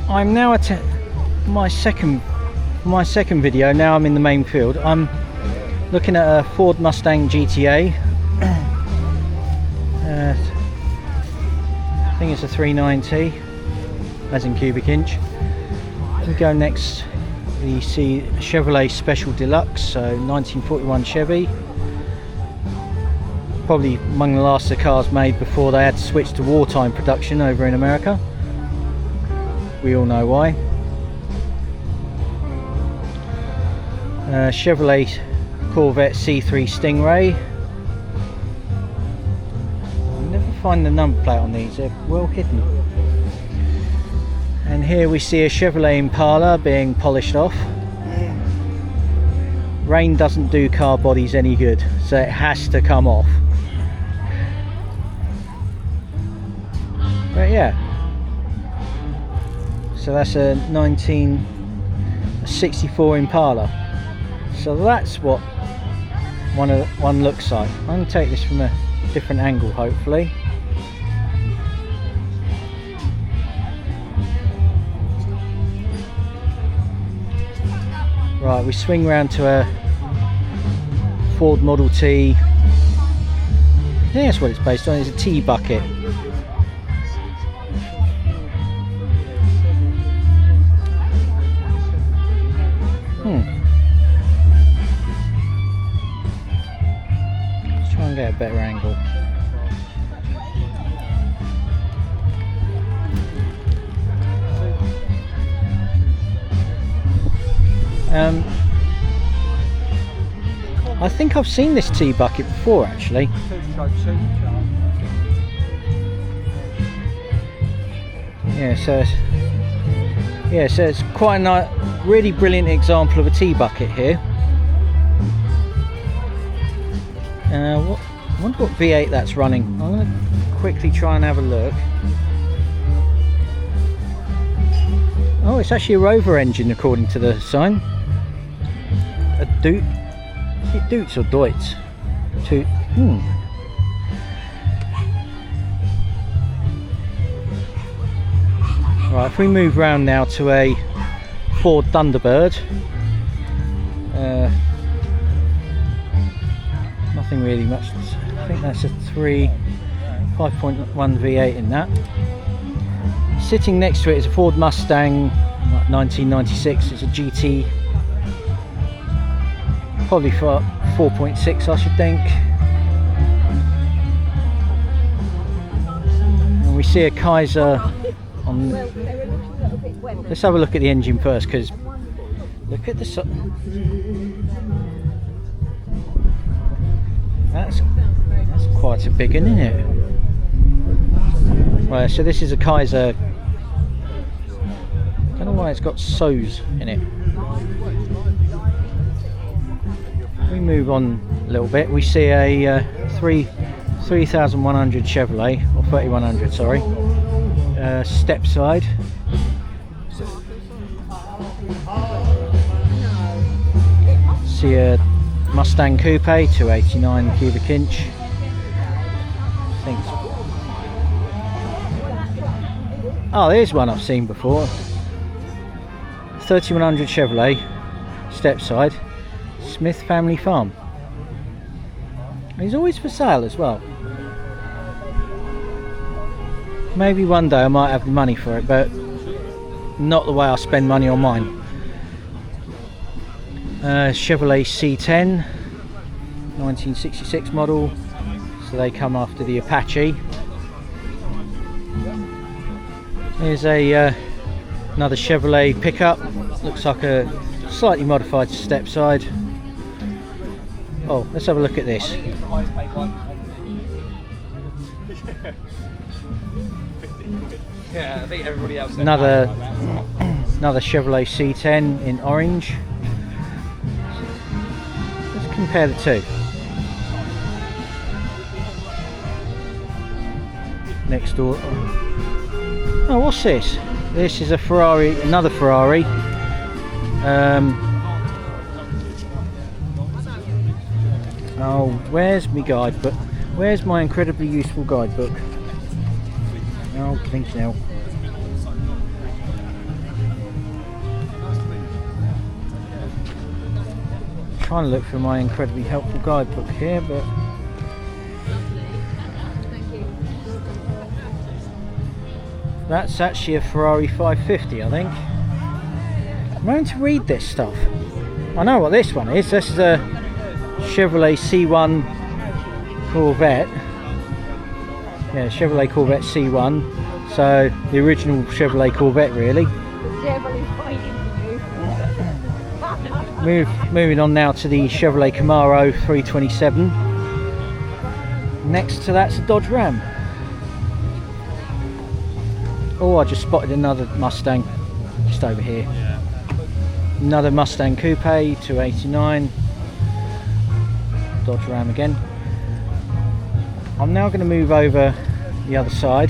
I'm now at my second video. Now I'm in the main field. I'm looking at a Ford Mustang GTA. I think it's a 390, as in cubic inch. We go next. We see Chevrolet Special Deluxe, so 1941 Chevy. Probably among the last of the cars made before they had to switch to wartime production over in America. We all know why. Chevrolet Corvette C3 Stingray. I never find the number plate on these, they're well hidden. And here we see a Chevrolet Impala being polished off. Rain doesn't do car bodies any good, so it has to come off. But yeah, so that's a 1964 Impala. So that's what one looks like. I'm going to take this from a different angle, hopefully. Right, we swing round to a Ford Model T. I think that's what it's based on. It's a T bucket. Let's try and get a better angle. I think I've seen this T bucket before, actually. Yeah, so it's quite a nice, really brilliant example of a T bucket here. I wonder what V8 that's running. I'm going to quickly try and have a look. Oh, it's actually a Rover engine according to the sign. A Doot. Is it Doots or Deutz? Right, if we move round now to a Ford Thunderbird. Nothing really much. I think that's a 5.1 V8 in that. Sitting next to it is a Ford Mustang 1996. It's a GT, probably for 4.6 I should think. And we see a Kaiser on. Let's have a look at the engine first, because look at the that's quite a big one, isn't it? Right, so this is a Kaiser. I don't know why it's got sows in it. We move on a little bit. We see a 3100 Chevrolet, or 3100, sorry. Step side. See a Mustang Coupe, 289 cubic inch. I think. Oh, there's one I've seen before. 3100 Chevrolet, step side, Smith Family Farm. He's always for sale as well. Maybe one day I might have the money for it, but not the way I spend money on mine. Chevrolet C10, 1966 model, so they come after the Apache. Here's a another Chevrolet pickup. Looks like a slightly modified step side. Oh, let's have a look at this. Yeah, I think everybody else. Another Chevrolet C10 in orange. Let's compare the two. Next door. Oh, what's this? This is a Ferrari, another Ferrari. Oh, where's my guidebook? Where's my incredibly useful guidebook? Oh, blink now. trying to look for my incredibly helpful guidebook here, but that's actually a Ferrari 550, I think. I'm going to read this stuff. I know what this one is. This is a Chevrolet C1 Corvette. Yeah, Chevrolet Corvette C1. So the original Chevrolet Corvette, really. Moving on now to the Chevrolet Camaro 327. Next to that's a Dodge Ram. Oh, I just spotted another Mustang just over here. Another Mustang Coupe 289. Dodge Ram again. I'm now going to move over the other side.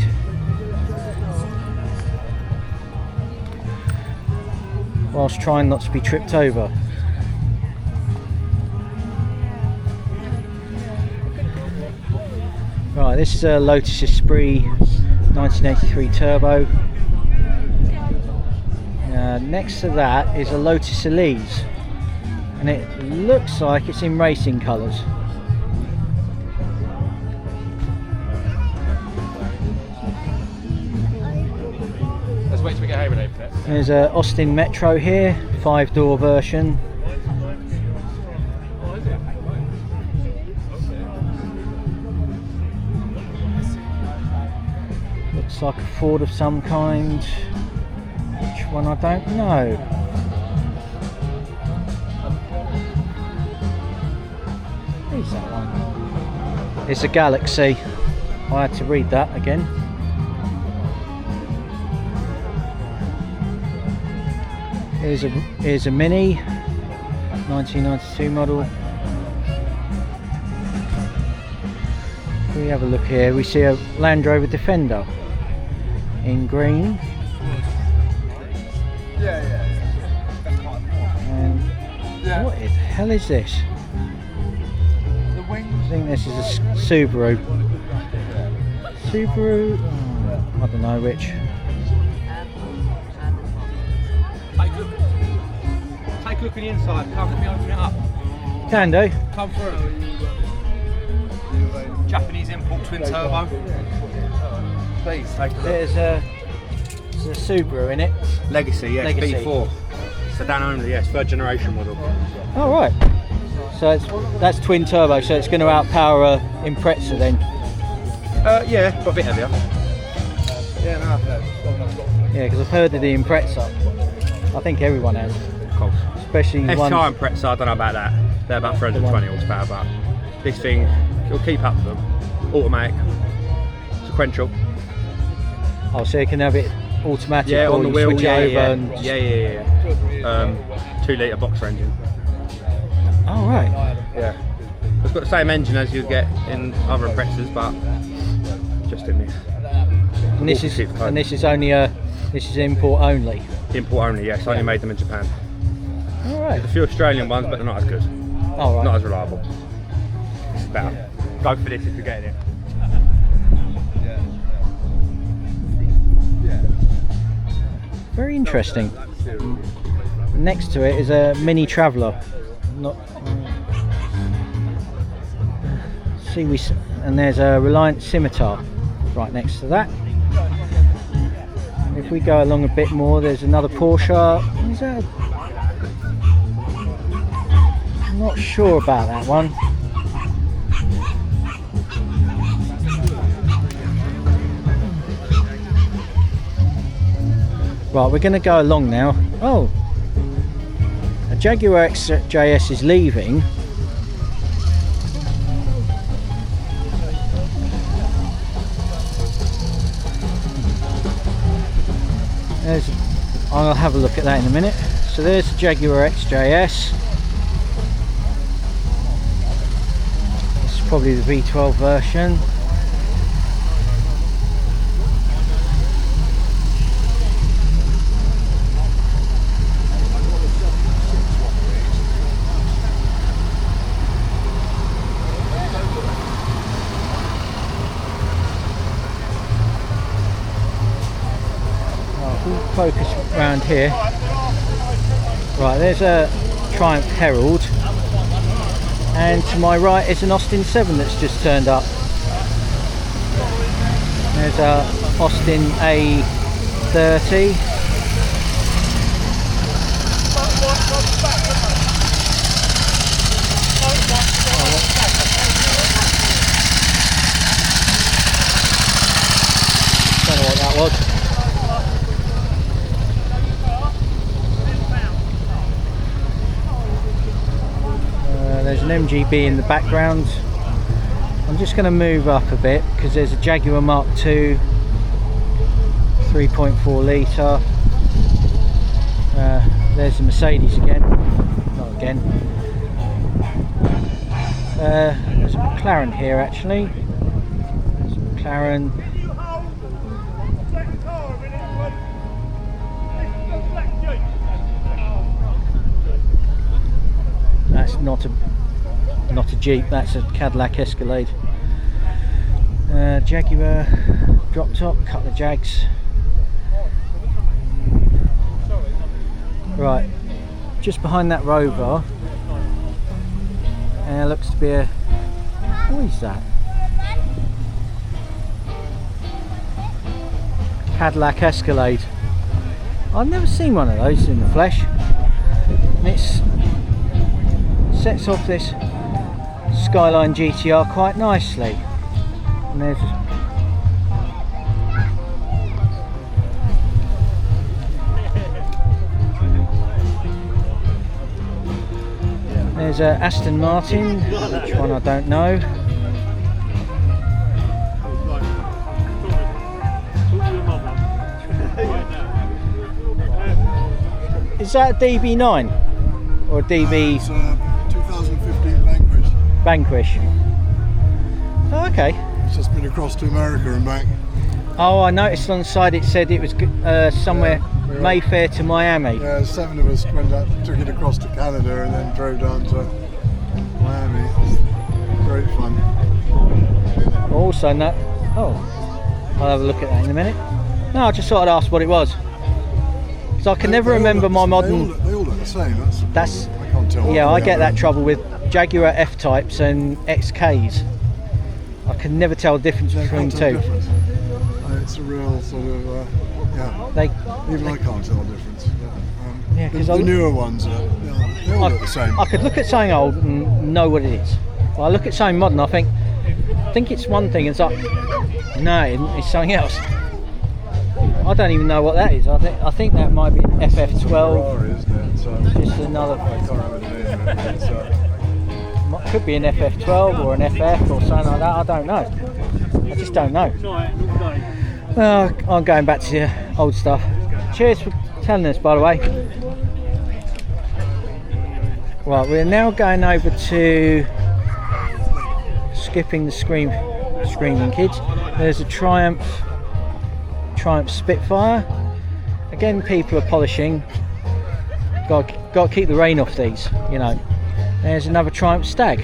Whilst trying not to be tripped over. Right, this is a Lotus Esprit 1983 Turbo. Next to that is a Lotus Elise, and it looks like it's in racing colours. Let's wait till we get home and open it. There's a Austin Metro here, 5-door version. Looks like a Ford of some kind. Which one I don't know. Who's that one? It's a Galaxy. I had to read that again. Here's a Mini 1992 model. If we have a look here, we see a Land Rover Defender in green. And what the hell is this? I think this is a Subaru. Subaru? I don't know which. Take a look at the inside. Come let me open it up. Can do. Come through. Japanese import twin turbo. Please take a look. There's a Subaru in it. Legacy, yes, Legacy. B4. Sedan only, yes, third generation model. Oh right. So that's twin turbo, so it's going to outpower a Impreza then. Yeah, but a bit heavier. Yeah, no. Yeah, because I've heard of the Impreza. I think everyone has. Of course. Especially STI ones. Impreza, I don't know about that. They're about 320 horsepower, but this thing, it'll keep up with them. Automatic, sequential. Oh, so you can have it automatic. Yeah, or on the you wheel. switch Yeah, over yeah, and... yeah. 2 litre boxer engine. Oh right. Yeah. It's got the same engine as you'd get in other Imprezas, but just in this. And this is only this is import only. Import only, yes. Only made them in Japan. All right. There's a few Australian ones, but they're not as good. All right. Not as reliable. It's better. Go for this if you're getting it. Very interesting. Next to it is a Mini Traveller. And there's a Reliant Scimitar right next to that. If we go along a bit more, there's another Porsche. Is that I'm not sure about that one. Right, we're going to go along now. Oh, a Jaguar XJS is leaving. I'll have a look at that in a minute. So there's the Jaguar XJS. This is probably the V12 version. Focus around here. Right, there's a Triumph Herald. and to my right is an Austin 7 that's just turned up. There's a Austin A30. Don't know what that was. There's an MGB in the background. I'm just going to move up a bit because there's a Jaguar Mark II 3.4 litre. There's a Mercedes again. Not again. There's a McLaren here actually. There's a McLaren. That's not a Jeep, that's a Cadillac Escalade. Jaguar drop top, couple of Jags. Right, just behind that Rover, looks to be a, what is that? Cadillac Escalade. I've never seen one of those in the flesh. And it's sets off this Skyline GTR quite nicely. And there's a Aston Martin, which one I don't know. Is that a DB9 or a DB? It's 2015 Vanquish. Oh, okay. It's just been across to America and back. Oh, I noticed on the side it said it was somewhere Mayfair to Miami. Yeah, 7 of us went up, took it across to Canada and then drove down to Miami. It was great fun. Also, no. Oh, I'll have a look at that in a minute. No, I just thought I'd ask what it was. Because I can never remember my modern. They all look the same. That's I can't tell. Yeah, I get that trouble with Jaguar F-Types and XKs. I can never tell the difference between the two. It's a real sort of, yeah. Even I can't tell the difference. Yeah, the newer ones, they all look the same. I could look at something old and know what it is. But I look at something modern, I think it's one thing, and it's like, no, it's something else. I don't even know what that is. I think that might be an FF12. Ferrari, isn't it? Just another. I can't remember the name of it. Could be an FF12 or an FF or something like that. I don't know. I just don't know. Well, I'm going back to the old stuff. Cheers for telling us, by the way. Right, we're now going over to skipping the screaming kids. There's a Triumph Spitfire. Again, people are polishing. Got to keep the rain off these, you know. There's another Triumph Stag,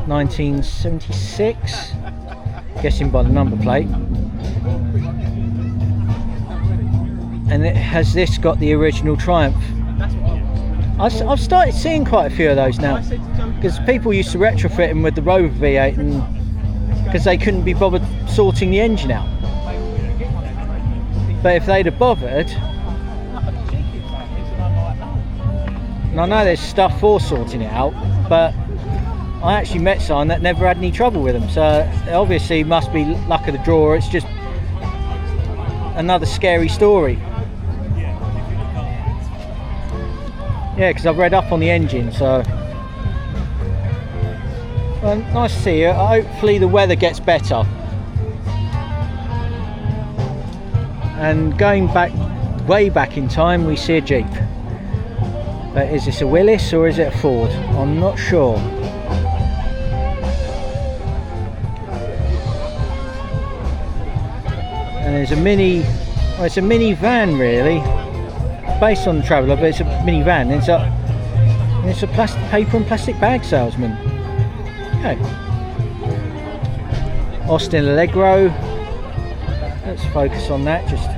1976. Guessing by the number plate. And it has this got the original Triumph. I've started seeing quite a few of those now, because people used to retrofit them with the Rover V8, and because they couldn't be bothered sorting the engine out. But if they'd have bothered, and I know there's stuff for sorting it out, but I actually met someone that never had any trouble with them, so it obviously must be luck of the draw. It's just another scary story. Yeah, because I've read up on the engine, so well, nice to see you. Hopefully the weather gets better. And going back, way back in time, we see a Jeep. But is this a Willys or is it a Ford? I'm not sure. And there's a mini, well, it's a minivan really, based on the Traveller, but it's a minivan. It's a plastic, paper and plastic bag salesman. Okay. Austin Allegro. Let's focus on that just to.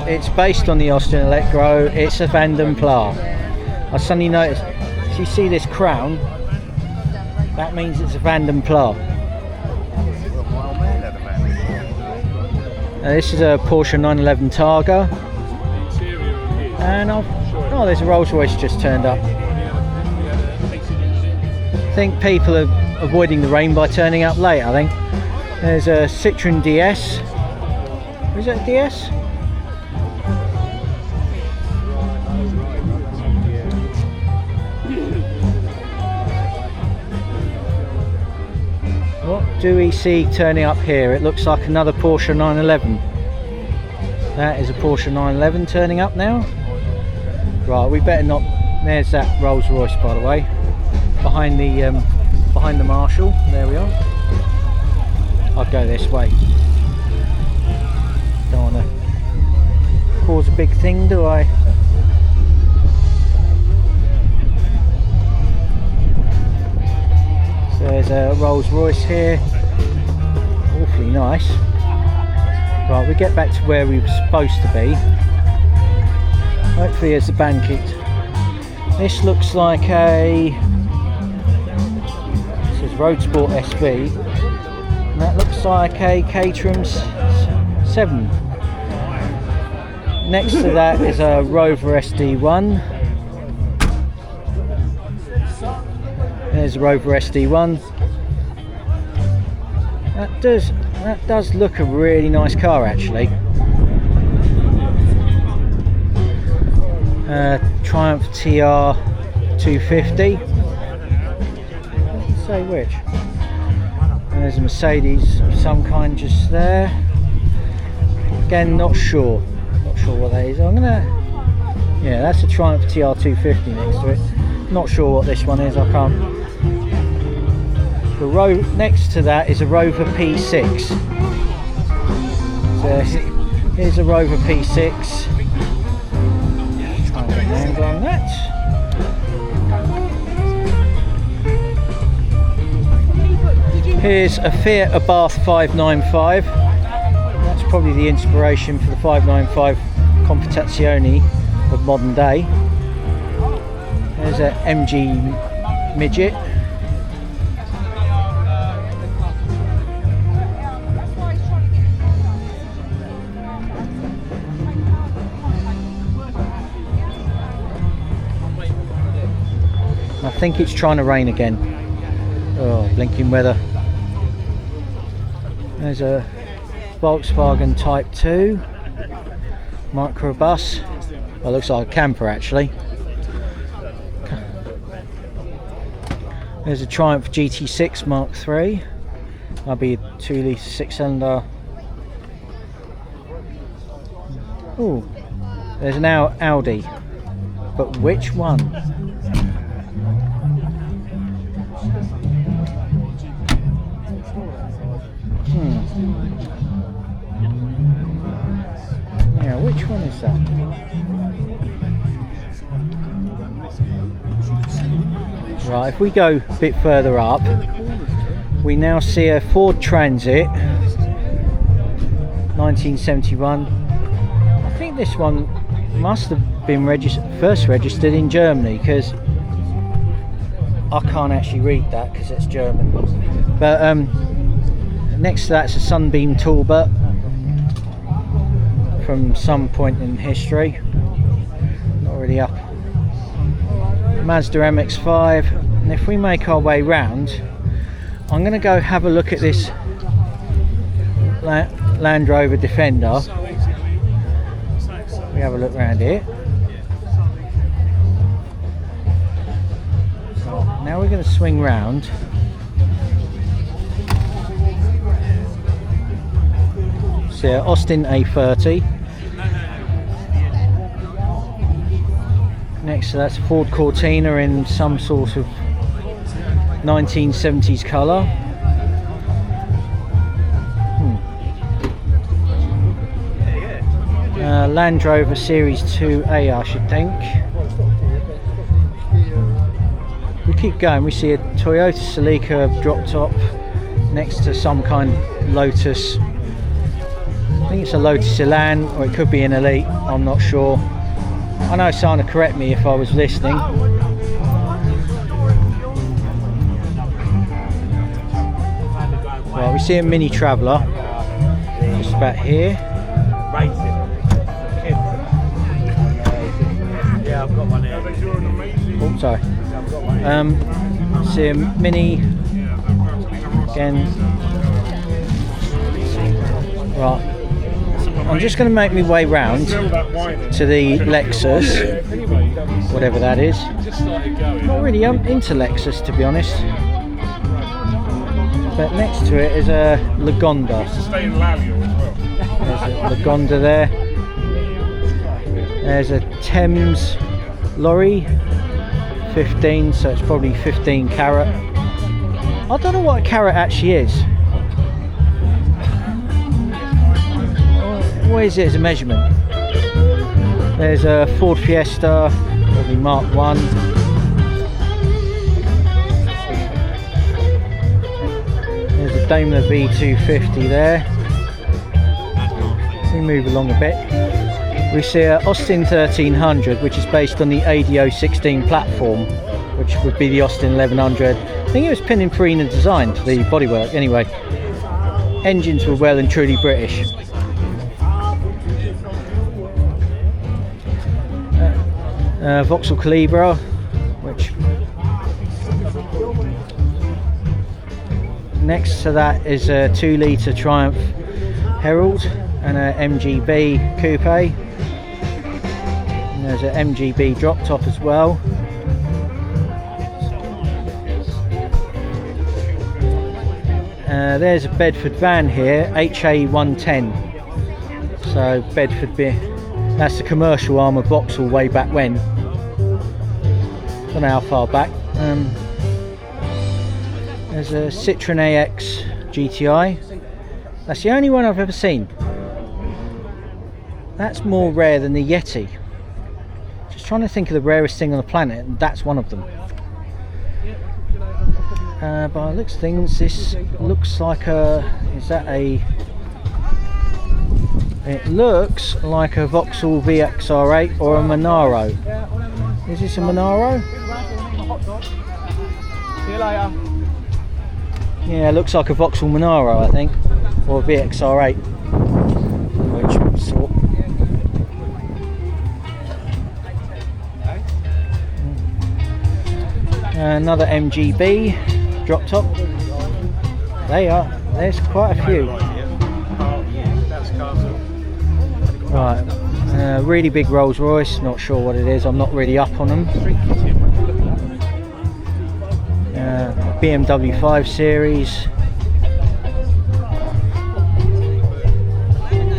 it's based on the Austin Electro. It's a Vanden Plas. I suddenly noticed, if you see this crown, that means it's a Vanden Plas. This is a Porsche 911 Targa, and oh, there's a Rolls Royce just turned up. I think people are avoiding the rain by turning up late. I think there's a Citroen DS. Is that a DS? What do we see turning up here? It looks like another Porsche 911. That is a Porsche 911 turning up now. Right, we better not. There's that Rolls Royce, by the way, behind the Marshall. There we are. I'll go this way. Don't want to cause a big thing, do I? So there's a Rolls Royce here. Awfully nice. Right, we get back to where we were supposed to be. Hopefully there's the banquet. This looks like a... It says Road Sport SB. And that looks like a Caterham 7. Next to that is a Rover SD1. There's a Rover SD1. That does look a really nice car, actually. Triumph TR 250. Let's say which. And there's a Mercedes of some kind just there. Again, not sure what that is. Yeah, that's a Triumph TR 250 next to it. Not sure what this one is. I can't. The row next to that is a Rover P6. So here's a Rover P6. Try and get an angle on that. Here's a Fiat Abarth 595. That's probably the inspiration for the 595 Competizione of modern day. There's a MG Midget. I think it's trying to rain again. Oh, blinking weather. There's a Volkswagen Type 2 microbus. Well, looks like a camper actually. There's a Triumph GT6 Mark III. That'll be a 2 litre 6-cylinder. Oh, there's an Audi, but which one? Yeah, which one is that? Right, if we go a bit further up, we now see a Ford Transit 1971. I think this one must have been first registered in Germany, because I can't actually read that because it's German. But next to that's a Sunbeam Talbot from some point in history. Not really up. Mazda MX-5, and if we make our way round, I'm going to go have a look at this Land Rover Defender. We have a look around here. Now we're going to swing round. So Austin A30. Next to that's a Ford Cortina in some sort of 1970s colour. Land Rover Series 2A, I should think. We keep going, we see a Toyota Celica drop top next to some kind of Lotus. I think it's a Lotus Elan, or it could be an Elite, I'm not sure. I know someone would correct me if I was listening. Right, we see a Mini Traveller just about here. Yeah, I've got one here. Oh, sorry. See a Mini again. Right, I'm just going to make my way round to the Lexus, whatever that is. Not really into Lexus, to be honest. But next to it is a Lagonda. There's a Lagonda there. There's a Thames lorry, 15, so it's probably 15 carat. I don't know what a carat actually is. What is it as a measurement? There's a Ford Fiesta, probably Mark 1. There's a Daimler V250 there. We move along a bit. We see a Austin 1300, which is based on the ADO 16 platform, which would be the Austin 1100. I think it was Pininfarina designed, the bodywork. Anyway, engines were well and truly British. Vauxhall Calibra, which next to that is a 2-litre Triumph Herald and a MGB coupe. And there's a MGB drop top as well. There's a Bedford van here, HA110. So Bedford that's the commercial arm of Vauxhall way back when. Don't know how far back. There's a Citroen AX GTI. That's the only one I've ever seen. That's more rare than the Yeti. Just trying to think of the rarest thing on the planet, and that's one of them. By the looks of things, this looks like a... is that a... It looks like a Vauxhall VXR8 or a Monaro. Is this a Monaro? See you later. Yeah, it looks like a Vauxhall Monaro, I think, or a VXR8. Which sort? Another MGB drop top. There's quite a few. Right, really big Rolls Royce, not sure what it is, I'm not really up on them. BMW 5 Series.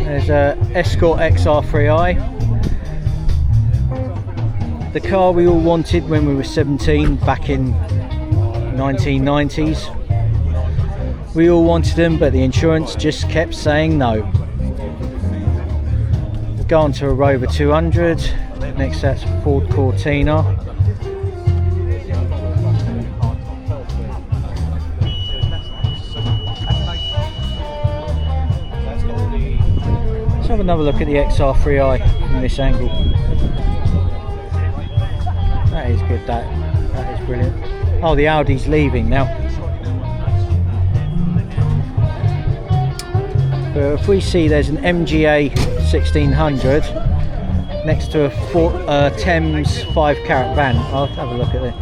There's a Escort XR3i. The car we all wanted when we were 17 back in 1990s. We all wanted them, but the insurance just kept saying no. Go on to a Rover 200. Next that's Ford Cortina. Let's have another look at the XR3i from this angle. That is good, that is brilliant. Oh, the Audi's leaving now. But if we see there's an MGA 1600 next to a Thames 5 carat van. I'll have a look at it.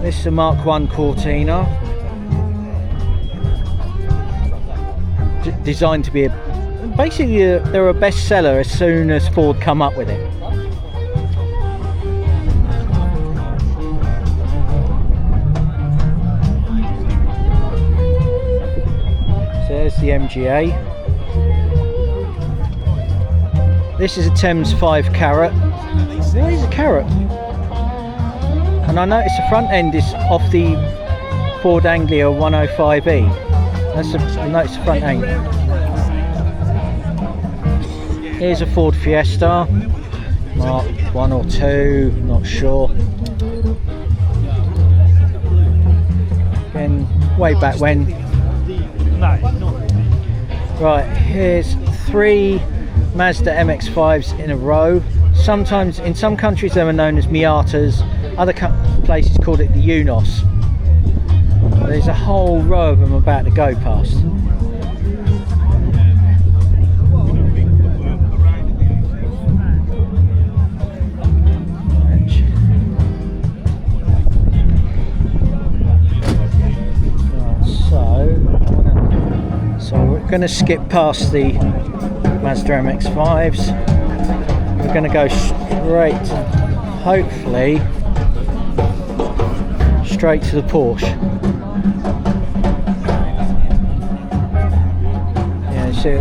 This is a Mark 1 Cortina. Designed to be basically they're a bestseller as soon as Ford come up with it. So there's the MGA. This is a Thames 5 carat. What is a carat? And I notice the front end is off the Ford Anglia 105e. That's I notice the front end. Here's a Ford Fiesta, Mark 1 or 2, not sure. Again, way back when. Right, here's 3 Mazda MX-5s in a row. Sometimes in some countries they were known as Miatas, other places called it the Unos. There's a whole row of them about to go past. So we're going to skip past the Mazda MX-5s. We're going to go straight, hopefully, straight to the Porsche. Yeah, so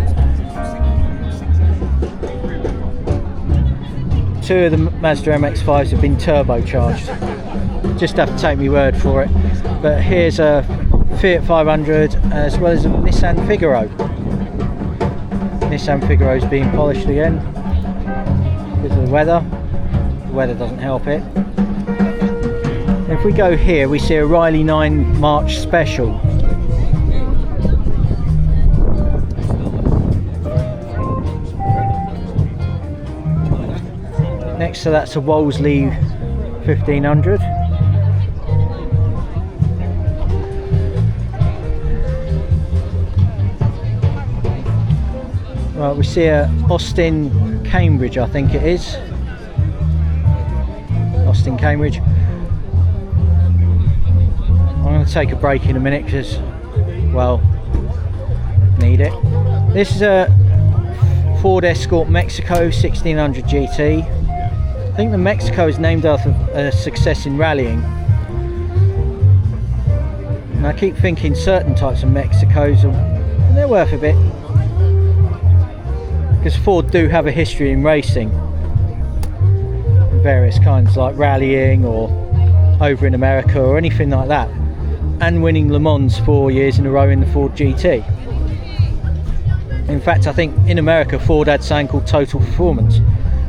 2 of the Mazda MX-5s have been turbocharged. Just have to take my word for it. But here's a Fiat 500 as well as a Nissan Figaro. Nissan Figaro's being polished again because of the weather. The weather doesn't help it. If we go here, we see a Riley 9 March Special. Next to that's a Wolseley 1500. Right, we see a Austin Cambridge, I think it is. Austin Cambridge. I'm going to take a break in a minute because, well, need it. This is a Ford Escort Mexico 1600 GT. I think the Mexico is named after a success in rallying. And I keep thinking certain types of Mexicos they're worth a bit. Because Ford do have a history in racing. Various kinds, like rallying or over in America or anything like that. And winning Le Mans 4 years in a row in the Ford GT. In fact, I think in America Ford had something called Total Performance.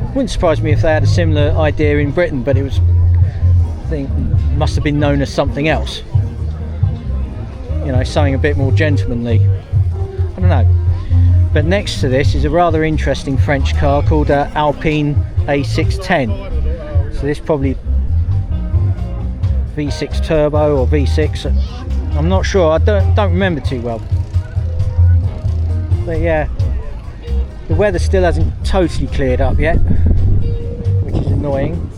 Wouldn't surprise me if they had a similar idea in Britain, but it was, I think, must have been known as something else. You know, something a bit more gentlemanly. I don't know. But next to this is a rather interesting French car called Alpine A610. So this probably V6 turbo or V6. I'm not sure. I don't remember too well. But yeah, the weather still hasn't totally cleared up yet, which is annoying.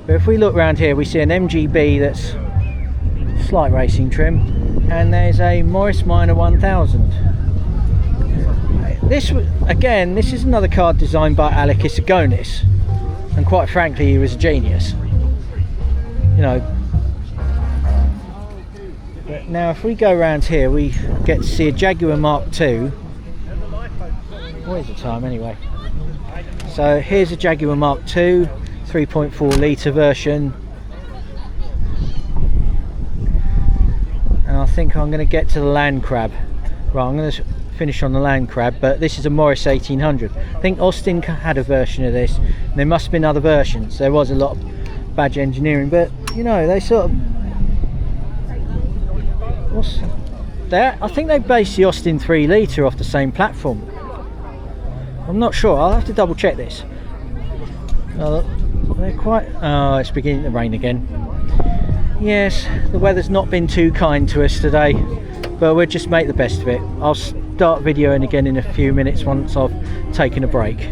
But if we look around here, we see an MGB that's slight racing trim, and there's a Morris Minor 1000. This is another car designed by Alec Isagonis, and quite frankly he was a genius, you know. But now if we go around here, we get to see a Jaguar Mark II. What is the time anyway? So here's a Jaguar Mark II 3.4 litre version, and I think I'm going to get to the Land Crab. Right, I'm going to finish on the Land Crab, but this is a Morris 1800. I think Austin had a version of this. There must have been other versions. There was a lot of badge engineering, but you know, they sort of, what's that? I think they based the Austin 3 litre off the same platform. I'm not sure. I'll have to double check this. They're quite, oh, it's beginning to rain again. Yes, the weather's not been too kind to us today, but we'll just make the best of it. I'll start videoing again in a few minutes once I've taken a break.